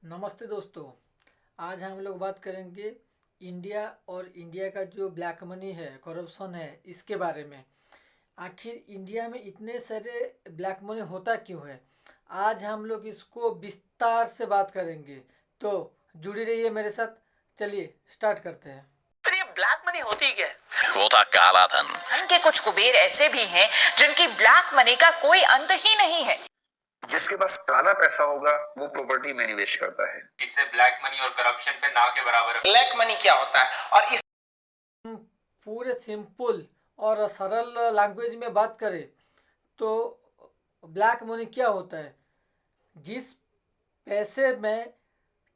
नमस्ते दोस्तों। आज हम लोग बात करेंगे इंडिया और इंडिया का जो ब्लैक मनी है, करप्शन है, इसके बारे में। आखिर इंडिया में इतने सारे ब्लैक मनी होता क्यों है? आज हम लोग इसको विस्तार से बात करेंगे, तो जुड़ी रहिए मेरे साथ। चलिए स्टार्ट करते हैं। फिर ये ब्लैक मनी होती क्या है? वो था काला धन। धन के कुछ कुबेर ऐसे भी हैं जिनकी ब्लैक मनी का कोई अंत ही नहीं है। जिसके पास काला पैसा होगा वो प्रॉपर्टी में निवेश करता है। इससे ब्लैक मनी और करप्शन पे ना के बराबर है। ब्लैक मनी क्या होता है और इस पूरे सिंपल और सरल लैंग्वेज में बात करें तो ब्लैक मनी क्या होता है? जिस पैसे में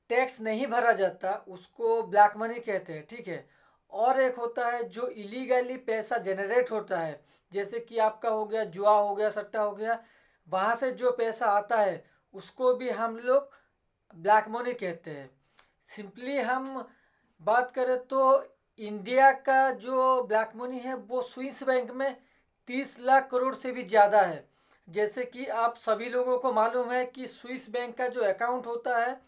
टैक्स नहीं भरा जाता उसको ब्लैक मनी कहते हैं, ठीक है। और एक होता है जो इलीगली पैसा जनरेट होता है, जैसे कि आपका हो गया जुआ, हो गया सट्टा, हो गया, वहाँ से जो पैसा आता है उसको भी हम लोग ब्लैक मनी कहते हैं। सिंपली हम बात करें तो इंडिया का जो ब्लैक मनी है वो स्विस बैंक में 30 लाख करोड़ से भी ज़्यादा है। जैसे कि आप सभी लोगों को मालूम है कि स्विस बैंक का जो अकाउंट होता है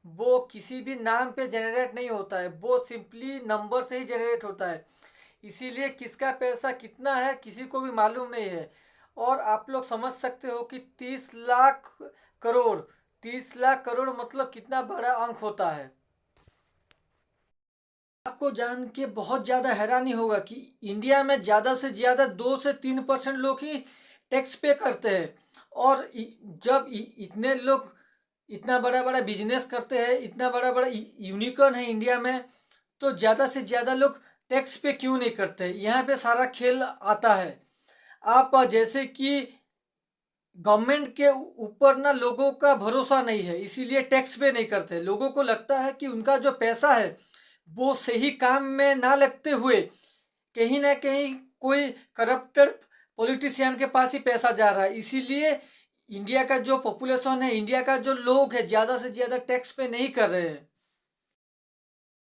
वो किसी भी नाम पे जनरेट नहीं होता है, वो सिंपली नंबर से ही जनरेट होता है। इसीलिए किसका पैसा कितना है किसी को भी मालूम नहीं है। और आप लोग समझ सकते हो कि 30 लाख करोड़, 30 लाख करोड़ मतलब कितना बड़ा अंक होता है। आपको जान के बहुत ज़्यादा हैरानी होगा कि इंडिया में ज़्यादा से ज़्यादा 2 से 3% लोग ही टैक्स पे करते हैं। और जब इतने लोग इतना बड़ा बड़ा बिजनेस करते हैं, इतना बड़ा बड़ा यूनिकॉर्न है इंडिया में, तो ज़्यादा से ज़्यादा लोग टैक्स पे क्यों नहीं करते? यहाँ पे सारा खेल आता है। आप जैसे कि गवर्नमेंट के ऊपर ना लोगों का भरोसा नहीं है, इसीलिए टैक्स पे नहीं करते। लोगों को लगता है कि उनका जो पैसा है वो सही काम में ना लगते हुए कहीं ना कहीं कोई करप्टेड पॉलिटिशियन के पास ही पैसा जा रहा है। इसीलिए इंडिया का जो पॉपुलेशन है, इंडिया का जो लोग है, ज़्यादा से ज़्यादा टैक्स पे नहीं कर रहे हैं।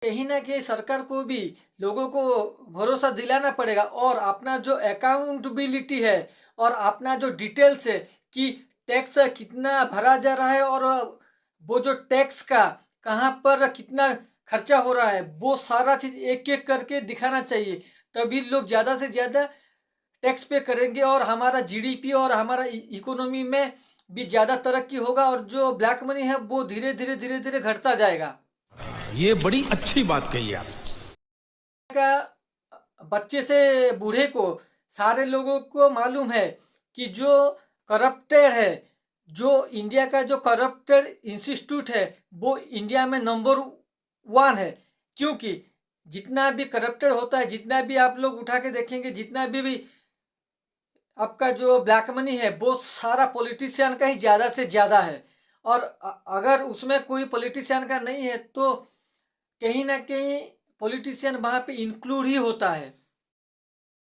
कहीं ना कहीं सरकार को भी लोगों को भरोसा दिलाना पड़ेगा और अपना जो अकाउंटेबिलिटी है और अपना जो डिटेल्स है कि टैक्स कितना भरा जा रहा है और वो जो टैक्स का कहाँ पर कितना खर्चा हो रहा है, वो सारा चीज़ एक एक करके दिखाना चाहिए। तभी लोग ज़्यादा से ज़्यादा टैक्स पे करेंगे और हमारा जीडीपी और हमारा इकोनॉमी में भी ज़्यादा तरक्की होगा और जो ब्लैक मनी है वो धीरे धीरे धीरे धीरे घटता जाएगा। ये बड़ी अच्छी बात कही आप। का बच्चे से बूढ़े को सारे लोगों को मालूम है कि जो करप्टेड है, जो इंडिया का जो करप्टेड इंस्टीट्यूट है वो इंडिया में नंबर 1 है। क्योंकि जितना भी करप्टेड होता है, जितना भी आप लोग उठा के देखेंगे, जितना भी आपका जो ब्लैक मनी है वो सारा पॉलिटिशियन का ही ज़्यादा से ज़्यादा है। और अगर उसमें कोई पॉलिटिशियन का नहीं है तो कहीं ना कहीं पॉलिटिशियन वहाँ पे इंक्लूड ही होता है।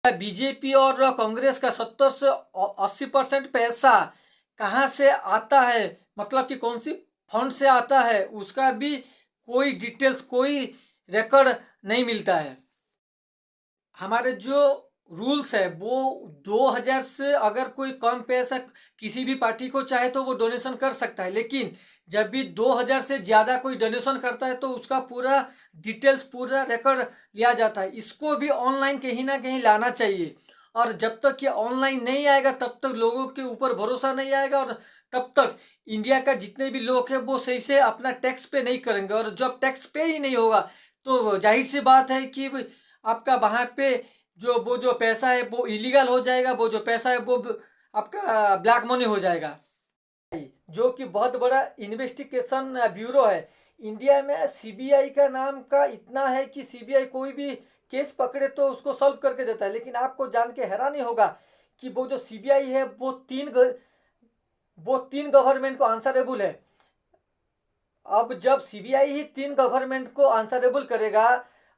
बीजेपी और कांग्रेस का 70 से 80% पैसा कहाँ से आता है, मतलब कि कौन सी फंड से आता है, उसका भी कोई डिटेल्स, कोई रिकॉर्ड नहीं मिलता है। हमारे जो रूल्स है वो 2000 से अगर कोई कम पैसा किसी भी पार्टी को चाहे तो वो डोनेशन कर सकता है, लेकिन जब भी 2000 से ज़्यादा कोई डोनेशन करता है तो उसका पूरा डिटेल्स, पूरा रिकॉर्ड लिया जाता है। इसको भी ऑनलाइन कहीं ना कहीं लाना चाहिए। और जब तक ये ऑनलाइन नहीं आएगा तब तक लोगों के ऊपर भरोसा नहीं आएगा और तब तक इंडिया का जितने भी लोग हैं वो सही से अपना टैक्स पे नहीं करेंगे। और जब टैक्स पे ही नहीं होगा तो जाहिर सी बात है कि आपका वहाँ पे जो वो जो पैसा है वो इलीगल हो जाएगा, वो जो पैसा है वो आपका ब्लैक मनी हो जाएगा। जो कि बहुत बड़ा इन्वेस्टिगेशन ब्यूरो है इंडिया में। सीबीआई का नाम का इतना है कि सीबीआई कोई भी केस पकड़े तो उसको सॉल्व करके देता है। लेकिन आपको जान के हैरानी होगा कि वो जो सीबीआई है वो तीन गवर्नमेंट को आंसरेबल है। अब जब सीबीआई ही 3 गवर्नमेंट को आंसरेबल करेगा,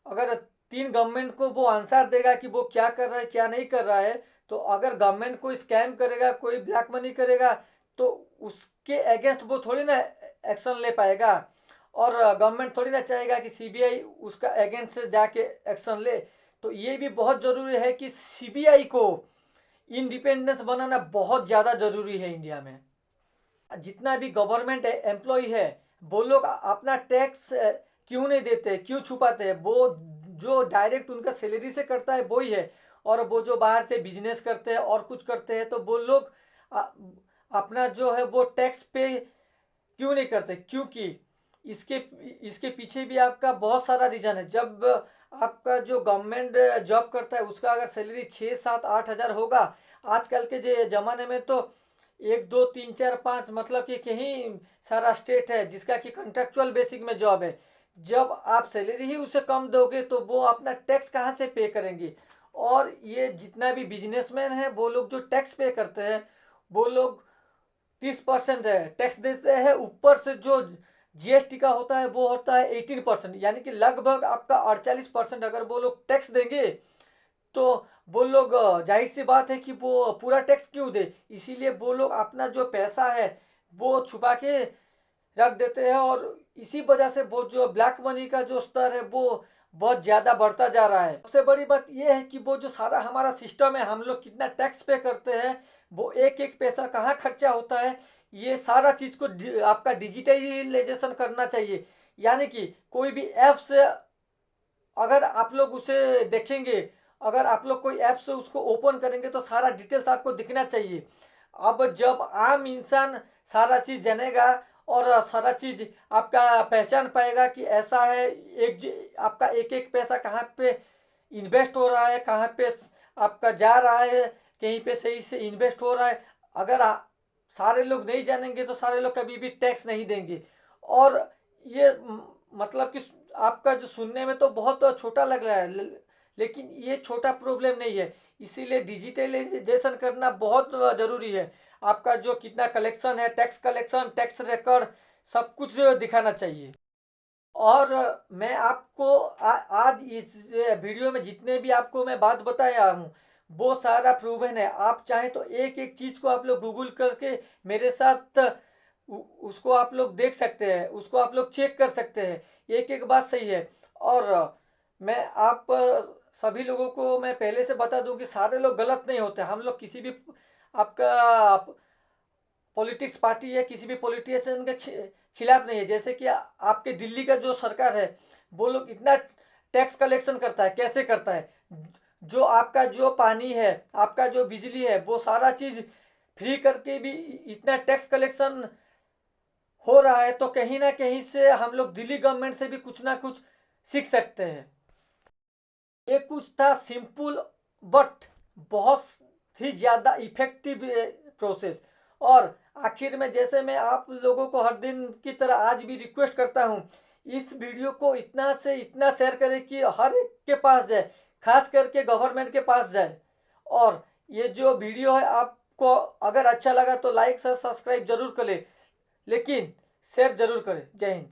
अगर 3 गवर्नमेंट को वो आंसर देगा कि वो क्या कर रहा है क्या नहीं कर रहा है, तो अगर गवर्नमेंट कोई स्कैम करेगा, कोई ब्लैक मनी करेगा, तो उसके अगेंस्ट वो थोड़ी ना एक्शन ले पाएगा। और गवर्नमेंट थोड़ी ना चाहेगा कि सीबीआई उसका अगेंस्ट से जाके एक्शन ले। तो ये भी बहुत ज़रूरी है कि सीबीआई को इंडिपेंडेंस बनाना बहुत ज़्यादा ज़रूरी है इंडिया में। जितना भी गवर्नमेंट एम्प्लॉय है वो लोग अपना टैक्स क्यों नहीं देते, क्यों छुपाते हैं? वो जो डायरेक्ट उनका सैलरी से कटता है वही है, और वो जो बाहर से बिजनेस करते हैं और कुछ करते हैं तो वो लोग अपना जो है वो टैक्स पे क्यों नहीं करते? क्योंकि इसके इसके पीछे भी आपका बहुत सारा रीजन है। जब आपका जो गवर्नमेंट जॉब करता है उसका अगर सैलरी 6 7 8 हज़ार होगा, आजकल के ज़माने में तो 1 2 3 4 5 मतलब कि कहीं सारा स्टेट है जिसका कि कॉन्ट्रेक्चुअल बेसिक में जॉब है। जब आप सैलरी ही उसे कम दोगे तो वो अपना टैक्स कहाँ से पे करेंगे? और ये जितना भी बिजनेसमैन है वो लोग जो टैक्स पे करते हैं वो लोग 30% है टैक्स देते हैं, ऊपर से जो जीएसटी का होता है वो होता है 18%, यानी कि लगभग आपका 48% अगर वो लोग टैक्स देंगे तो वो लोग जाहिर सी बात है कि वो पूरा टैक्स क्यों दे? इसीलिए वो लोग अपना जो पैसा है वो छुपा के रख देते हैं, और इसी वजह से वो जो ब्लैक मनी का जो स्तर है वो बहुत ज़्यादा बढ़ता जा रहा है। सबसे बड़ी बात ये है कि वो जो सारा हमारा सिस्टम है, हम लोग कितना टैक्स पे करते हैं, वो एक एक पैसा कहाँ खर्चा होता है, ये सारा चीज़ को आपका डिजिटलाइजेशन करना चाहिए। यानी कि कोई भी ऐप से अगर आप लोग उसे देखेंगे, अगर आप लोग कोई ऐप से उसको ओपन करेंगे तो सारा डिटेल्स आपको दिखना चाहिए। अब जब आम इंसान सारा चीज़ जानेगा और सारा चीज़ आपका पहचान पाएगा कि ऐसा है, आपका एक एक पैसा कहाँ पे इन्वेस्ट हो रहा है, कहाँ पे आपका जा रहा है, कहीं पे सही से इन्वेस्ट हो रहा है। अगर सारे लोग नहीं जानेंगे तो सारे लोग कभी भी टैक्स नहीं देंगे। और ये मतलब कि आपका जो सुनने में तो बहुत छोटा लग रहा है, लेकिन ये छोटा प्रॉब्लम नहीं है। इसीलिए डिजिटलाइजेशन करना बहुत ज़रूरी है। आपका जो कितना कलेक्शन है, टैक्स कलेक्शन, टैक्स रिकॉर्ड, सब कुछ दिखाना चाहिए। और मैं आपको आज इस वीडियो में जितने भी आपको मैं बात बताया हूँ वो सारा प्रूवन है। आप चाहें तो एक एक चीज़ को आप लोग गूगल करके मेरे साथ उसको आप लोग देख सकते हैं, उसको आप लोग चेक कर सकते हैं, एक एक बात सही है। और मैं आप सभी लोगों को मैं पहले से बता दूं कि सारे लोग गलत नहीं होते। हम लोग किसी भी आपका पॉलिटिक्स पार्टी है, किसी भी पॉलिटिशियन के खिलाफ नहीं है। जैसे कि आपके दिल्ली का जो सरकार है वो लोग इतना टैक्स कलेक्शन करता है, कैसे करता है? जो आपका जो पानी है, आपका जो बिजली है, वो सारा चीज़ फ्री करके भी इतना टैक्स कलेक्शन हो रहा है, तो कहीं ना कहीं से हम लोग दिल्ली गवर्नमेंट से भी कुछ ना कुछ सीख सकते हैं। ये कुछ था सिंपल बट बहुत ही ज़्यादा इफेक्टिव प्रोसेस। और आखिर में जैसे मैं आप लोगों को हर दिन की तरह आज भी रिक्वेस्ट करता हूँ, इस वीडियो को इतना से इतना शेयर करें कि हर एक के पास जाए, खास करके गवर्नमेंट के पास जाए। और ये जो वीडियो है आपको अगर अच्छा लगा तो लाइक से सब्सक्राइब जरूर करें, लेकिन शेयर जरूर करें। जय हिंद।